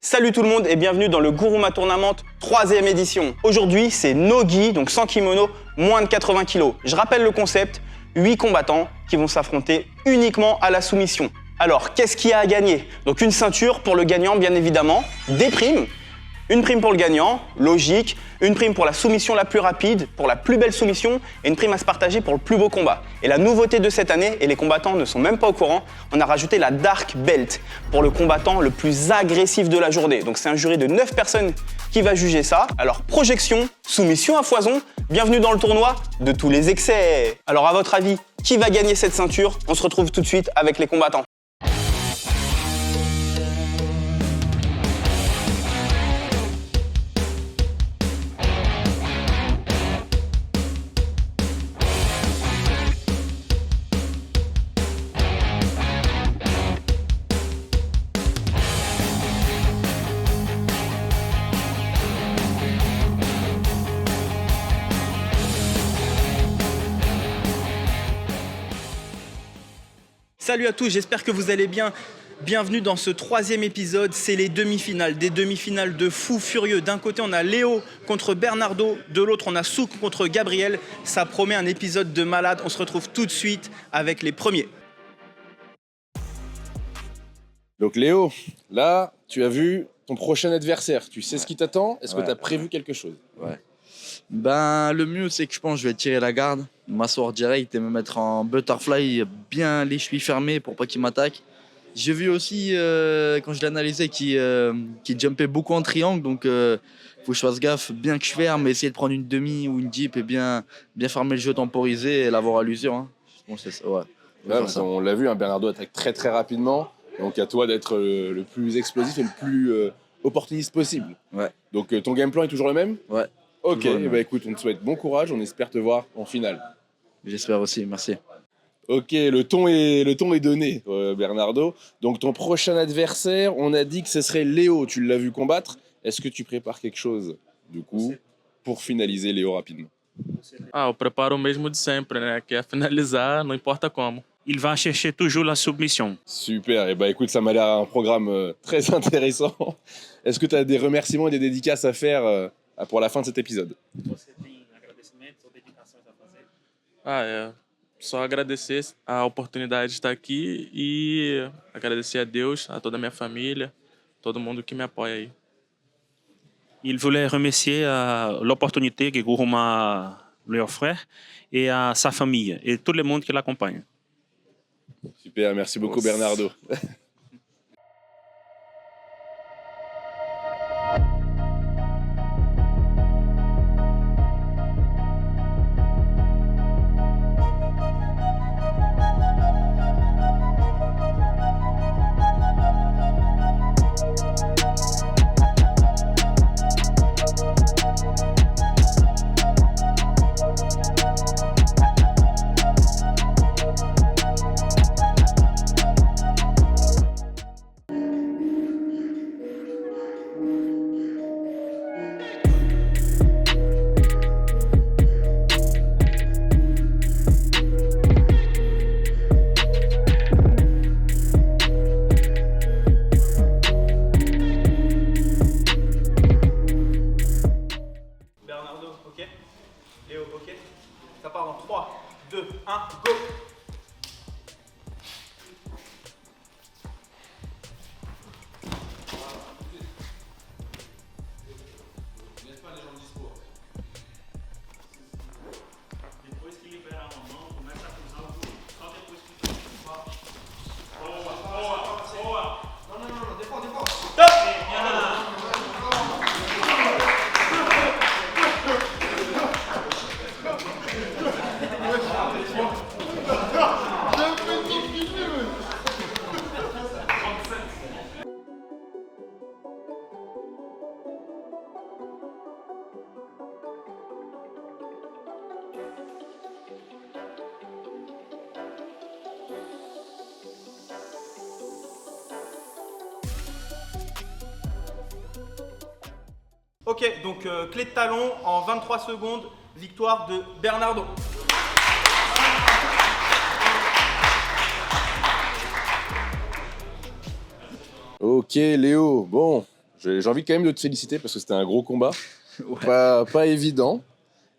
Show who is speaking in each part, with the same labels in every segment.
Speaker 1: Salut tout le monde et bienvenue dans le Guruma Tournament 3e édition. Aujourd'hui, c'est no-gi, donc sans kimono, moins de 80 kg. Je rappelle le concept, 8 combattants qui vont s'affronter uniquement à la soumission. Alors, qu'est-ce qu'il y a à gagner? Donc une ceinture pour le gagnant, bien évidemment, des primes. Une prime pour le gagnant, logique, une prime pour la soumission la plus rapide, pour la plus belle soumission et une prime à se partager pour le plus beau combat. Et la nouveauté de cette année, et les combattants ne sont même pas au courant, on a rajouté la Dark Belt pour le combattant le plus agressif de la journée. Donc c'est un jury de 9 personnes qui va juger ça. Alors projection, soumission à foison, bienvenue dans le tournoi de tous les excès. Alors à votre avis, qui va gagner cette ceinture? On se retrouve tout de suite avec les combattants. Salut à tous, j'espère que vous allez bien. Bienvenue dans ce 3e épisode, c'est les demi-finales, des demi-finales de fous furieux. D'un côté, on a Léo contre Bernardo, de l'autre, on a Souk contre Gabriel. Ça promet un épisode de malade, on se retrouve tout de suite avec les premiers.
Speaker 2: Donc Léo, là, tu as vu ton prochain adversaire. Tu sais ce qui t'attend? Est-ce que tu as prévu quelque chose?
Speaker 3: Ouais. Ben, le mieux, c'est que je pense que je vais tirer la garde, m'asseoir direct et me mettre en butterfly, bien les chevilles fermées pour pas qu'il m'attaque. J'ai vu aussi, quand je l'ai analysé, qu'il jumpait beaucoup en triangle, donc faut que je fasse gaffe, bien que je ferme, essayer de prendre une demi ou une deep et bien fermer le jeu temporisé et l'avoir à l'usure. Hein. Bon, c'est ça, ouais.
Speaker 2: On l'a vu, hein, Bernardo attaque très très rapidement, donc à toi d'être le plus explosif et le plus opportuniste possible.
Speaker 3: Ouais.
Speaker 2: Donc ton game plan est toujours le même?
Speaker 3: Ouais.
Speaker 2: Ok, bah écoute, on te souhaite bon courage, on espère te voir en finale.
Speaker 3: J'espère aussi, merci.
Speaker 2: Ok, le ton est donné, Bernardo. Donc ton prochain adversaire, on a dit que ce serait Léo, tu l'as vu combattre. Est-ce que tu prépares quelque chose, du coup, pour finaliser Léo rapidement?
Speaker 4: Eu preparo o mesmo de sempre, né? Que é finalizar, não importa como.
Speaker 5: Il va chercher toujours la soumission.
Speaker 2: Super, et bah écoute, ça m'a l'air un programme très intéressant. Est-ce que tu as des remerciements et des dédicaces à faire pour la fin de cet épisode?
Speaker 5: Você tem agradecimentos ou dedicações a fazer?
Speaker 4: Só agradecer a oportunidade de estar aqui e agradecer a Deus, a toda a minha família, todo mundo que me apoia aí.
Speaker 5: Il voulait remercier l'opportunité que Guruma lui offre et à sa famille et tout le monde qui l'accompagne.
Speaker 2: Super, merci beaucoup Bernardo.
Speaker 1: Léo, ok? Ça part dans 3, 2, 1, go!
Speaker 5: Depois que liberar uma mão, começa a cruzar o joelho. Só depois que Boa!
Speaker 1: Non, défends! Ok, donc clé de talon en 23 secondes, victoire de Bernardo.
Speaker 2: Ok Léo, bon, J'ai envie quand même de te féliciter parce que c'était un gros combat,
Speaker 3: Ouais.
Speaker 2: pas évident.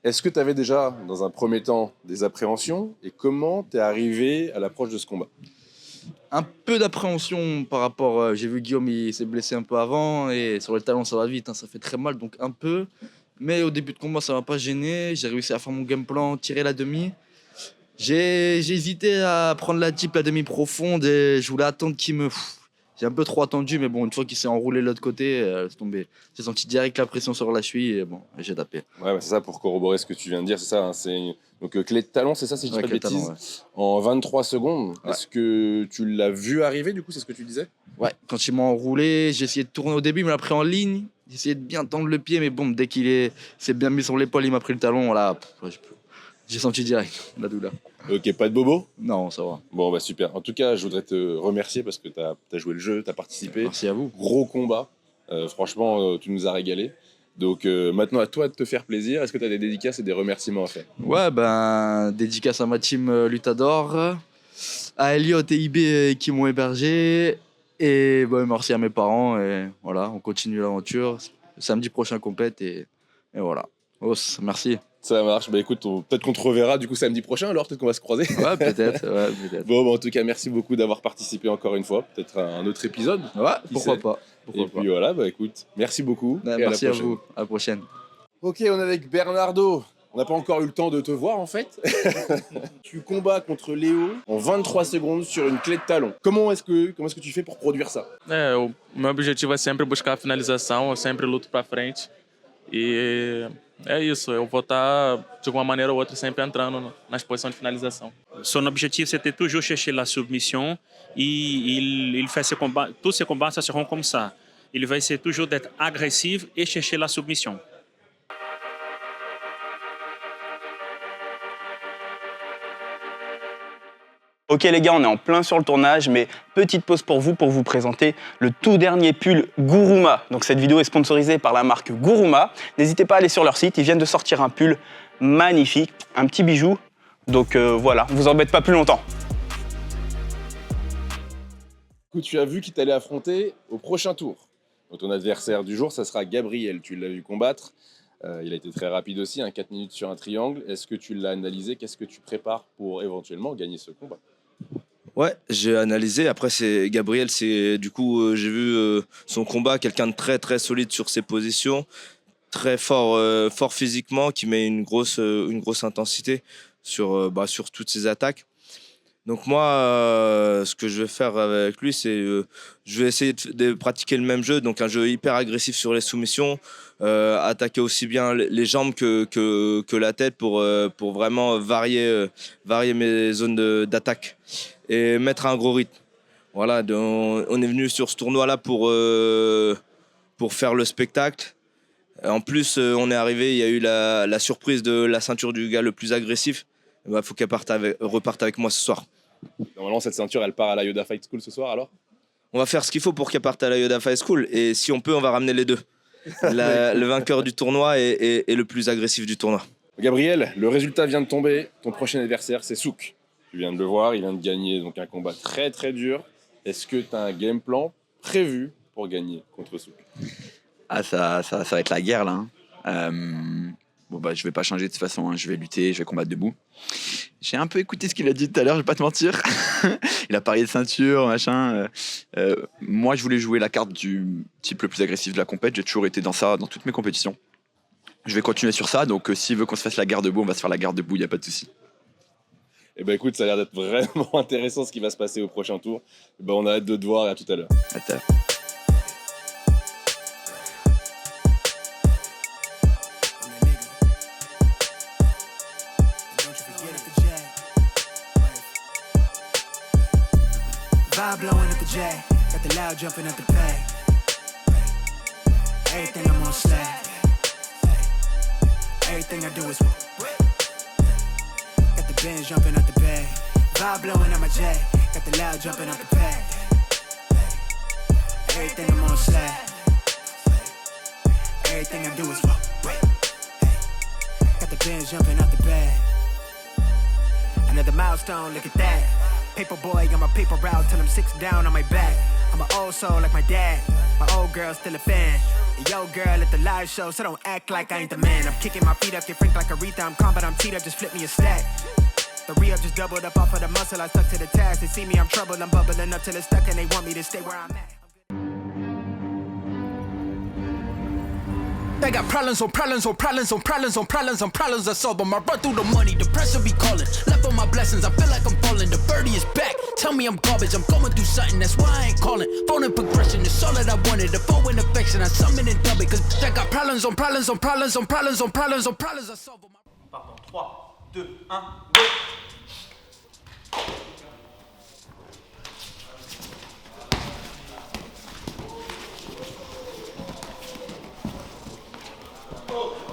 Speaker 2: Est-ce que tu avais déjà, dans un premier temps, des appréhensions et comment t'es arrivé à l'approche de ce combat?
Speaker 3: Un peu d'appréhension par rapport. J'ai vu Guillaume, il s'est blessé un peu avant et sur le talon, ça va vite, hein, ça fait très mal, donc un peu. Mais au début de combat, ça m'a pas gêné. J'ai réussi à faire mon game plan, tirer la demi. J'ai hésité à prendre la type, la demi profonde et je voulais attendre qu'il me. J'ai un peu trop attendu, mais bon, une fois qu'il s'est enroulé de l'autre côté, c'est tombé. J'ai senti direct la pression sur la cheville et bon, j'ai tapé.
Speaker 2: Ouais, bah, c'est ça, pour corroborer ce que tu viens de dire, c'est ça. Hein, donc clé de talon, c'est ça, si je dis pas de
Speaker 3: Clé de
Speaker 2: bêtises,
Speaker 3: talon, ouais.
Speaker 2: en 23 secondes.
Speaker 3: Ouais.
Speaker 2: Est-ce que tu l'as vu arriver, du coup, c'est ce que tu disais?
Speaker 3: Ouais, quand il m'a enroulé, j'ai essayé de tourner au début, il me l'a pris en ligne. J'ai essayé de bien tendre le pied, mais bon, dès s'est bien mis sur l'épaule, il m'a pris le talon. Voilà, j'ai senti direct la douleur.
Speaker 2: Ok, pas de bobo?
Speaker 3: Non, ça va.
Speaker 2: Bon, bah super. En tout cas, je voudrais te remercier parce que tu as joué le jeu, tu as participé.
Speaker 3: Merci à vous.
Speaker 2: Gros combat. Franchement, tu nous as régalé. Donc maintenant, à toi de te faire plaisir. Est-ce que tu as des dédicaces et des remerciements à faire?
Speaker 3: Ouais, ben, dédicace à ma team Lutador, à Elliot et IB qui m'ont hébergé. Et bon, merci à mes parents. Et voilà, on continue l'aventure. Samedi prochain, compète. Et voilà. Os, merci.
Speaker 2: Ça marche. Bah écoute, peut-être qu'on te reverra du coup samedi prochain alors, peut-être qu'on va se croiser.
Speaker 3: Ouais, peut-être. Ouais, peut-être.
Speaker 2: Bon, bah, en tout cas, merci beaucoup d'avoir participé encore une fois. Peut-être à un autre épisode.
Speaker 3: Ouais,
Speaker 2: Qui
Speaker 3: pourquoi
Speaker 2: sait.
Speaker 3: pas.
Speaker 2: Et puis voilà, bah écoute, merci beaucoup.
Speaker 3: Ouais,
Speaker 2: et
Speaker 3: merci
Speaker 2: à
Speaker 3: à
Speaker 2: la prochaine.
Speaker 3: vous. À la prochaine.
Speaker 2: Ok, on est avec Bernardo. On n'a pas encore eu le temps de te voir en fait. Tu combats contre Léo en 23 secondes sur une clé de talon. Comment est-ce que tu fais pour produire ça?
Speaker 4: O meu objetivo é sempre buscar a finalização, eu sempre luto pra frente. E é isso, eu vou estar de alguma maneira ou outra sempre entrando nas posições de finalização.
Speaker 5: Son objectif, c'était toujours chercher la soumission. Et il fait ses combats, tous ses combats, ça seront comme ça. Il va essayer toujours d'être agressif et chercher la soumission.
Speaker 1: Ok les gars, on est en plein sur le tournage, mais petite pause pour vous présenter le tout dernier pull Guruma. Donc cette vidéo est sponsorisée par la marque Guruma. N'hésitez pas à aller sur leur site, ils viennent de sortir un pull magnifique, un petit bijou. Donc voilà, on vous embête pas plus longtemps.
Speaker 2: Écoute, tu as vu qui t'allait affronter au prochain tour. Donc, ton adversaire du jour, ça sera Gabriel. Tu l'as vu combattre. Il a été très rapide aussi, 4 minutes sur un triangle. Est-ce que tu l'as analysé? Qu'est-ce que tu prépares pour éventuellement gagner ce combat?
Speaker 6: Ouais, j'ai analysé. Après, c'est Gabriel, j'ai vu son combat, quelqu'un de très très solide sur ses positions, très fort, fort physiquement, qui met une grosse intensité sur toutes ses attaques. Donc moi, ce que je vais faire avec lui, c'est je vais essayer de pratiquer le même jeu, donc un jeu hyper agressif sur les soumissions, attaquer aussi bien les jambes que la tête pour vraiment varier mes zones d'attaque et mettre un gros rythme. Voilà, on est venu sur ce tournoi-là pour faire le spectacle. En plus, on est arrivé, il y a eu la surprise de la ceinture du gars le plus agressif. Il faut qu'elle reparte avec moi ce soir.
Speaker 2: Normalement, cette ceinture, elle part à la Yoda Fight School ce soir alors?
Speaker 6: On va faire ce qu'il faut pour qu'elle parte à la Yoda Fight School. Et si on peut, on va ramener les deux. Le vainqueur du tournoi et le plus agressif du tournoi.
Speaker 2: Gabriel, le résultat vient de tomber. Ton prochain adversaire, c'est Souk. Tu viens de le voir, il vient de gagner donc un combat très très dur. Est-ce que tu as un game plan prévu pour gagner contre Souk?
Speaker 7: Ah, ça va être la guerre là. Bon bah je vais pas changer de toute façon, hein. Je vais lutter, je vais combattre debout. J'ai un peu écouté ce qu'il a dit tout à l'heure, je vais pas te mentir. Il a parlé de ceinture, machin. Moi je voulais jouer la carte du type le plus agressif de la compète, j'ai toujours été dans ça dans toutes mes compétitions. Je vais continuer sur ça, donc s'il veut qu'on se fasse la guerre debout, on va se faire la guerre debout, y a pas de souci.
Speaker 2: Eh ben écoute, ça a l'air d'être vraiment intéressant ce qui va se passer au prochain tour. Eh ben, on a hâte de te voir et à tout à l'heure.
Speaker 7: Attends.
Speaker 8: Vibe blowing at the J, got the loud jumping at the pay. Everything I'm on slack. Everything I do is got the Benz jumping at the bay. Vibe blowing at my J, got the loud jumping at the pay. Everything I'm on slack. Everything I do is got the Benz jumping at the bay. Another milestone, look at that. Paper boy, got my paper route till I'm 6 down on my back. I'm an old soul like my dad. My old girl still a fan. And yo girl at the live show, so don't act like I ain't the man. I'm kicking my feet up, get frank like Aretha. I'm calm, but I'm teed up, just flip me a stack. The re-up just doubled up off of the muscle, I stuck to the task. They see me, I'm troubled, I'm bubbling up till it's stuck, and they want me to stay where I'm at.
Speaker 9: They got problems on problems on problems on problems on problems on problems I solve them. I run through the money, the pressure be calling. Left on my blessings, I feel like I'm falling. The birdie is back, tell me I'm garbage. I'm going through something, that's why I ain't calling. Phone and progression, it's all that I wanted. The phone in affection, I summon and dub it. Cause I got problems on problems on problems on problems on problems on problems I solve them.
Speaker 1: On part dans 3, 2, 1, go.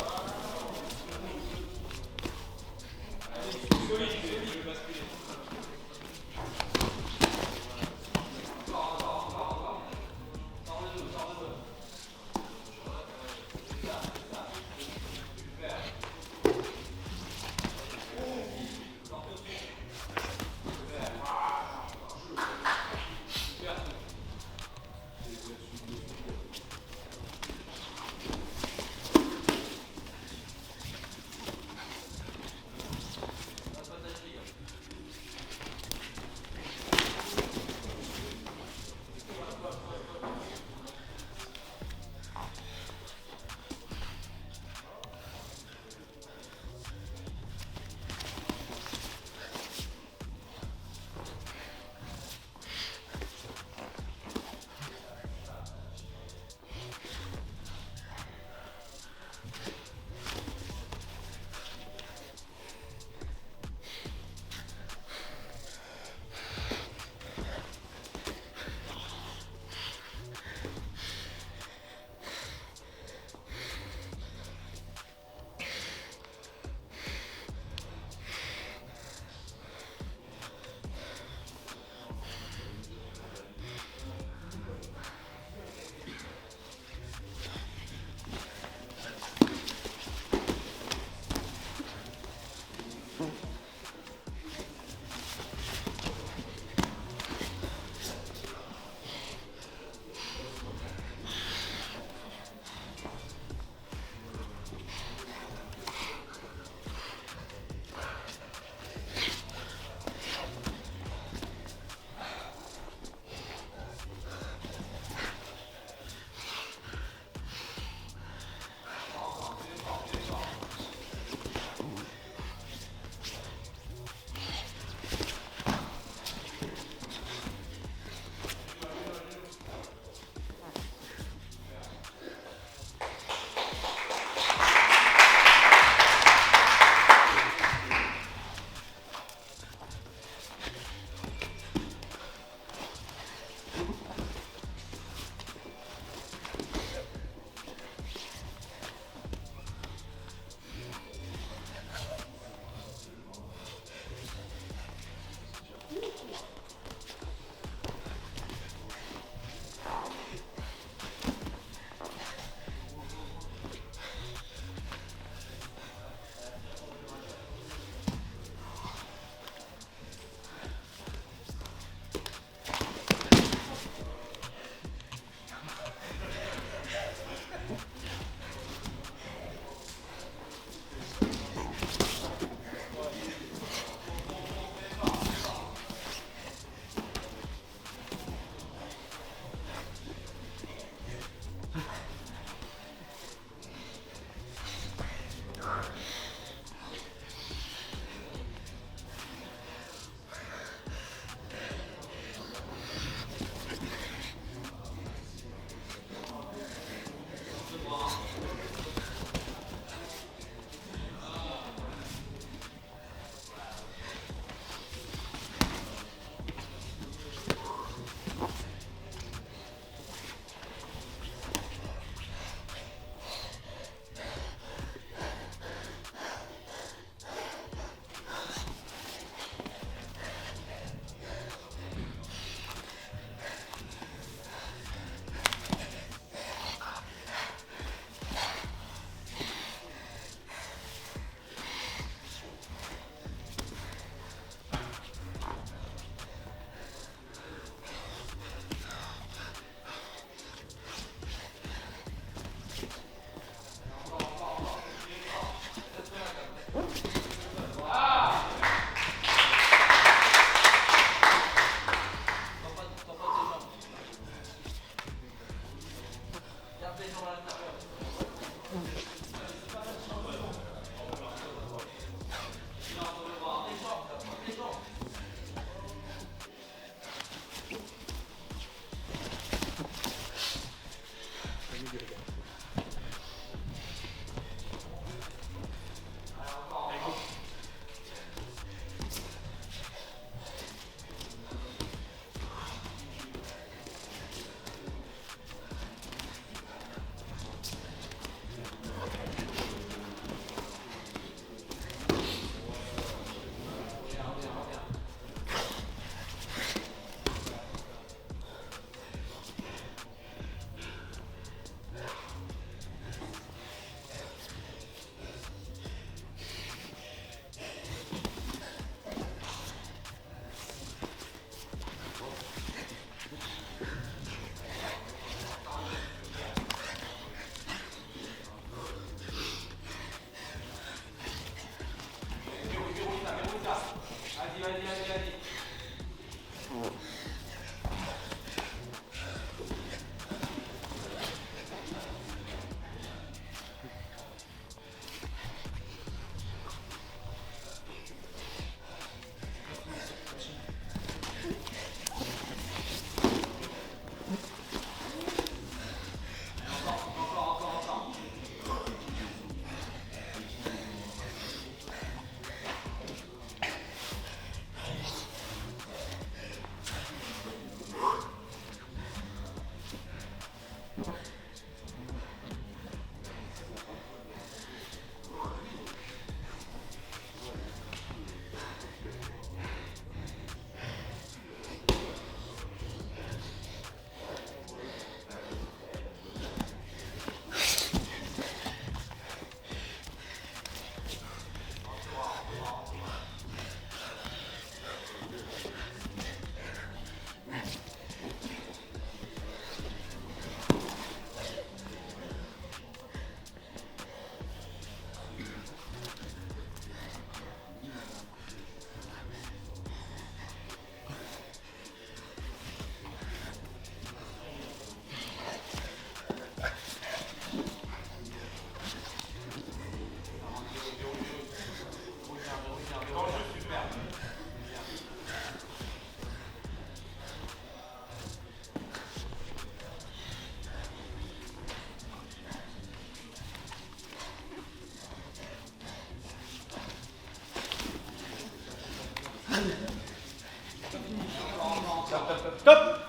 Speaker 1: Stop.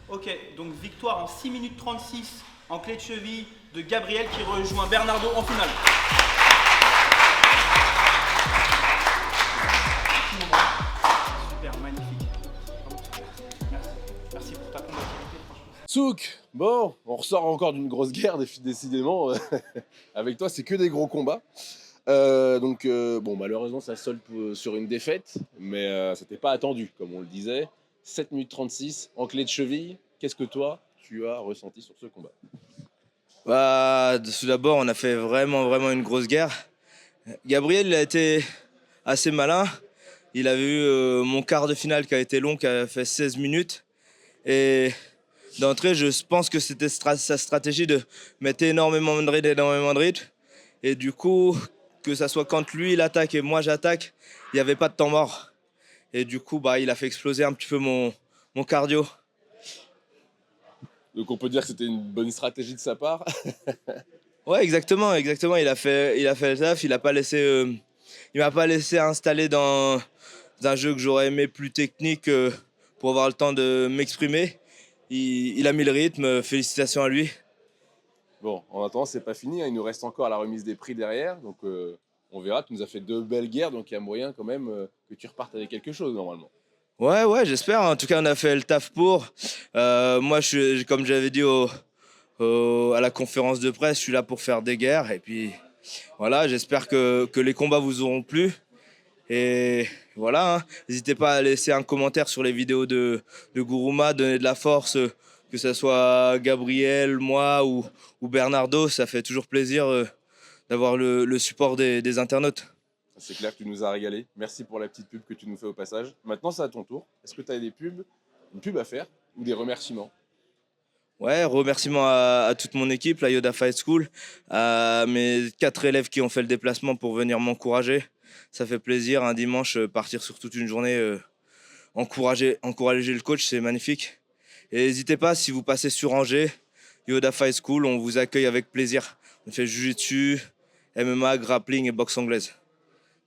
Speaker 1: Ok, donc victoire en 6 minutes 36 en clé de cheville de Gabriel qui rejoint Bernardo en finale. Super, magnifique. Merci. Merci pour ta combativité, franchement.
Speaker 2: Souk, bon, on ressort encore d'une grosse guerre, décidément. Avec toi, c'est que des gros combats. Bon, malheureusement, ça solde sur une défaite, mais c'était pas attendu, comme on le disait. 7 minutes 36 en clé de cheville. Qu'est-ce que toi, tu as ressenti sur ce combat?
Speaker 6: Bah, tout d'abord, on a fait vraiment une grosse guerre. Gabriel, il a été assez malin. Il a vu mon quart de finale qui a été long, qui a fait 16 minutes. Et d'entrée, je pense que c'était sa stratégie de mettre énormément de rythme. Et du coup, que ça soit quand lui il attaque et moi j'attaque, il n'y avait pas de temps mort. Et du coup, bah, il a fait exploser un petit peu mon cardio.
Speaker 2: Donc on peut dire que c'était une bonne stratégie de sa part.
Speaker 6: Ouais, exactement. Il a fait le taf. Il m'a pas laissé installer dans un jeu que j'aurais aimé plus technique pour avoir le temps de m'exprimer. Il a mis le rythme. Félicitations à lui.
Speaker 2: Bon, en attendant, c'est pas fini, hein. Il nous reste encore la remise des prix derrière. Donc, on verra. Tu nous as fait 2 belles guerres, donc il y a moyen quand même que tu repartes avec quelque chose normalement.
Speaker 6: Ouais, j'espère. En tout cas, on a fait le taf pour. Moi, comme j'avais dit à la conférence de presse, je suis là pour faire des guerres. Et puis, voilà, j'espère que les combats vous auront plu. Et voilà, hein. N'hésitez pas à laisser un commentaire sur les vidéos de Gourouma, donner de la force, que ce soit Gabriel, moi ou Bernardo. Ça fait toujours plaisir d'avoir le support des internautes.
Speaker 2: C'est clair que tu nous as régalé. Merci pour la petite pub que tu nous fais au passage. Maintenant, c'est à ton tour. Est-ce que tu as une pub à faire ou des remerciements?
Speaker 6: Ouais, remerciements à toute mon équipe, la Yoda Fight School, à mes 4 élèves qui ont fait le déplacement pour venir m'encourager. Ça fait plaisir, un dimanche, partir sur toute une journée, encourager le coach, c'est magnifique. Et n'hésitez pas, si vous passez sur Angers, Yoda Fight School, on vous accueille avec plaisir. On fait Jiu-Jitsu, MMA, grappling et boxe anglaise.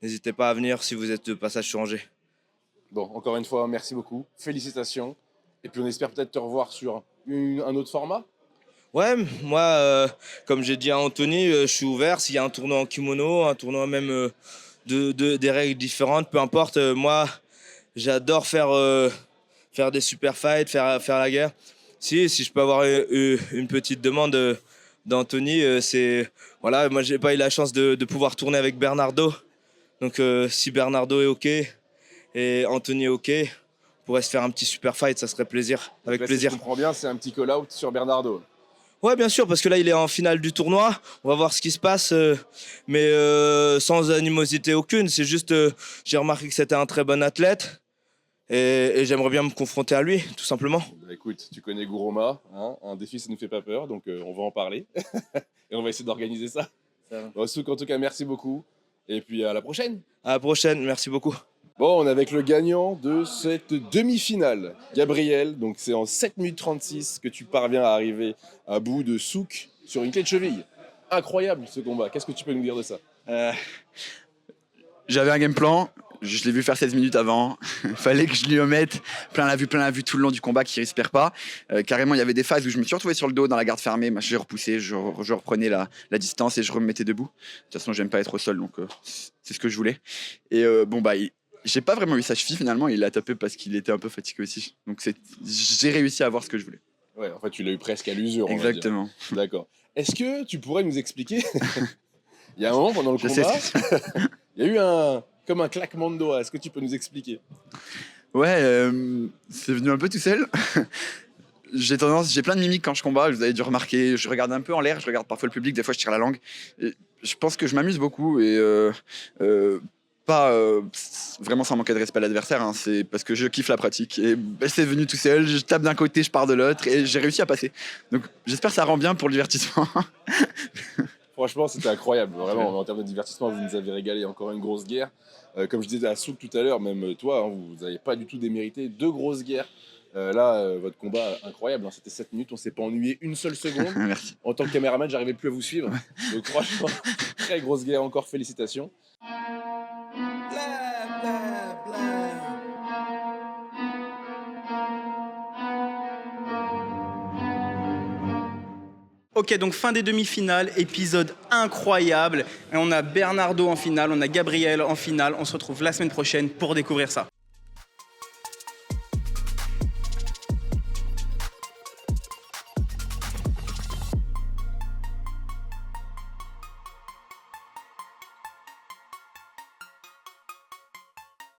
Speaker 6: N'hésitez pas à venir si vous êtes de passage sur Angers.
Speaker 2: Bon, encore une fois, merci beaucoup. Félicitations. Et puis on espère peut-être te revoir sur un autre format.
Speaker 6: Ouais, moi, comme j'ai dit à Anthony, je suis ouvert. S'il y a un tournoi en kimono, un tournoi même des règles différentes, peu importe. Moi, j'adore faire des super fights, faire la guerre. Si je peux avoir une petite demande d'Anthony, c'est... Voilà, moi, j'ai pas eu la chance de pouvoir tourner avec Bernardo. Donc, si Bernardo est OK et Anthony est OK, on pourrait se faire un petit super fight, ça serait plaisir, avec plaisir.
Speaker 2: Si je comprends bien, c'est un petit call-out sur Bernardo.
Speaker 6: Ouais, bien sûr, parce que là, il est en finale du tournoi. On va voir ce qui se passe, mais sans animosité aucune. C'est juste, j'ai remarqué que c'était un très bon athlète et j'aimerais bien me confronter à lui, tout simplement.
Speaker 2: Bah, écoute, tu connais Gourouma, hein, un défi, ça ne nous fait pas peur, donc on va en parler et on va essayer d'organiser ça. Bon, Souk, en tout cas, merci beaucoup et puis à la prochaine.
Speaker 6: À la prochaine, merci beaucoup.
Speaker 2: Bon, on est avec le gagnant de cette demi-finale, Gabriel. Donc c'est en 7 minutes 36 que tu parviens à arriver à bout de Souk sur une clé de cheville. Incroyable ce combat. Qu'est-ce que tu peux nous dire de ça?
Speaker 7: J'avais un game plan, je l'ai vu faire 16 minutes avant, fallait que je lui omette plein la vue tout le long du combat qui respire pas. Carrément, il y avait des phases où je me suis retrouvé sur le dos dans la garde fermée, j'ai repoussé, je reprenais la distance et je remettais debout. De toute façon, j'aime pas être au sol, donc c'est ce que je voulais. Et j'ai pas vraiment eu sa cheville finalement, il l'a tapé parce qu'il était un peu fatigué aussi. Donc j'ai réussi à avoir ce que je voulais.
Speaker 2: Ouais, en fait, tu l'as eu presque à l'usure.
Speaker 7: Exactement.
Speaker 2: D'accord. Est-ce que tu pourrais nous expliquer il y a un moment pendant le combat, il y a eu comme un claquement de doigts. Est-ce que tu peux nous expliquer?
Speaker 7: Ouais, c'est venu un peu tout seul. J'ai plein de mimiques quand je combat, vous avez dû remarquer, je regarde un peu en l'air, je regarde parfois le public, des fois je tire la langue. Et je pense que je m'amuse beaucoup et pas vraiment sans manquer de respect à l'adversaire, hein, c'est parce que je kiffe la pratique et c'est venu tout seul, je tape d'un côté, je pars de l'autre et j'ai réussi à passer. Donc j'espère que ça rend bien pour le divertissement.
Speaker 2: Franchement, c'était incroyable. Vraiment, en termes de divertissement, vous nous avez régalé. Encore une grosse guerre. Comme je disais à Souk tout à l'heure, même toi, hein, vous n'avez pas du tout démérité 2 grosses guerres. Votre combat, incroyable. Hein, c'était 7 minutes, on ne s'est pas ennuyé une seule seconde.
Speaker 7: Merci.
Speaker 2: En tant que caméraman, j'arrivais plus à vous suivre. Donc franchement, très grosse guerre encore. Félicitations.
Speaker 1: Ok, donc fin des demi-finales, épisode incroyable. Et on a Bernardo en finale, on a Gabriel en finale. On se retrouve la semaine prochaine pour découvrir ça.